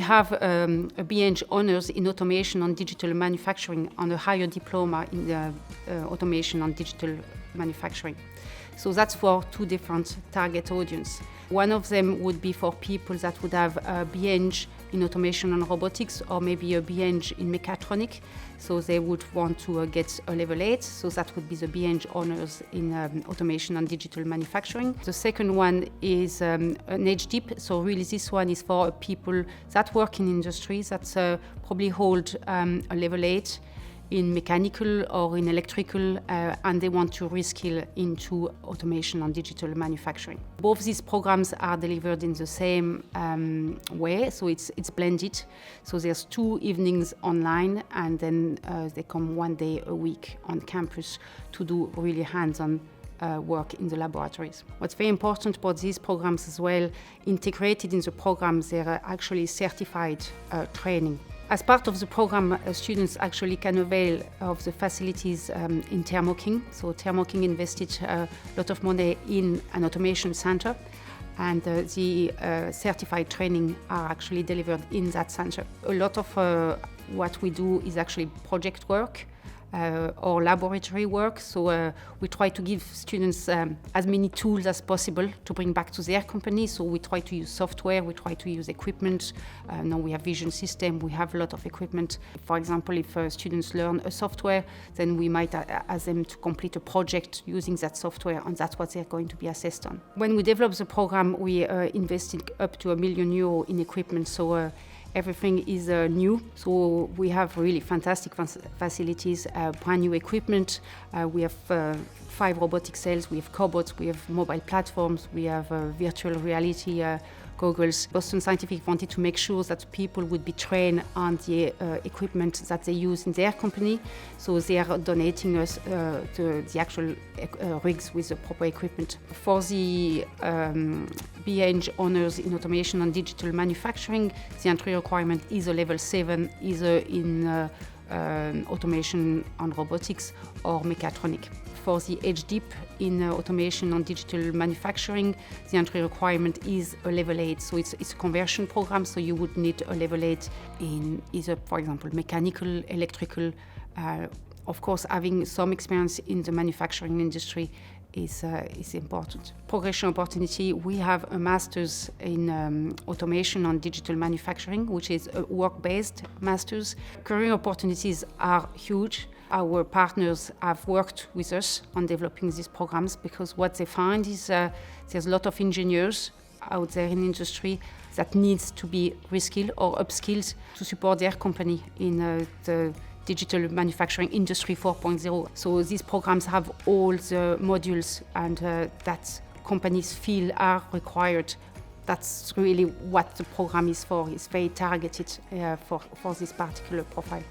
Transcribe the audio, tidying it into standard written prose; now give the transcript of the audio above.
have a BEng honours in automation and digital manufacturing and a higher diploma in automation and digital manufacturing. So that's for two different target audience. One of them would be for people that would have a BEng in automation and robotics, or maybe a BEng in mechatronic. So they would want to get a level 8. So that would be the BEng honours in automation and digital manufacturing. The second one is an HDIP. So really this one is for people that work in industries that probably hold a level 8 in mechanical or in electrical, and they want to reskill into automation and digital manufacturing. Both these programs are delivered in the same way, so it's blended. So there's 2 evenings online, and then they come 1 day a week on campus to do really hands-on work in the laboratories. What's very important about these programs as well, integrated in the programs, they're actually certified training. As part of the program, students actually can avail of the facilities in Thermo King. So Thermo King invested a lot of money in an automation center, and the certified training are actually delivered in that center. A lot of what we do is actually project work or laboratory work. So we try to give students as many tools as possible to bring back to their company. So we try to use software, we try to use equipment. Now we have vision system, we have a lot of equipment. For example, if students learn a software, then we might ask them to complete a project using that software, and that's what they're going to be assessed on. When we developed the program, we invested up to €1 million in equipment. So everything is new, so we have really fantastic facilities, brand new equipment. We have 5 robotic cells, we have cobots, we have mobile platforms, we have virtual reality goggles. Boston Scientific wanted to make sure that people would be trained on the equipment that they use in their company, so they are donating us the actual rigs with the proper equipment. For the BEng honours in automation and digital manufacturing, the entry requirement is a level 7, either in automation and robotics or mechatronic. For the HDIP in automation and digital manufacturing, the entry requirement is a level 8. So it's a conversion program, so you would need a level 8 in either, for example, mechanical, electrical. Of course, having some experience in the manufacturing industry is important. Progression opportunity, we have a master's in automation and digital manufacturing, which is a work-based master's. Career opportunities are huge. Our partners have worked with us on developing these programs, because what they find is there's a lot of engineers out there in industry that needs to be reskilled or upskilled to support their company in the digital manufacturing industry 4.0. So these programs have all the modules and that companies feel are required. That's really what the program is for. It's very targeted for this particular profile.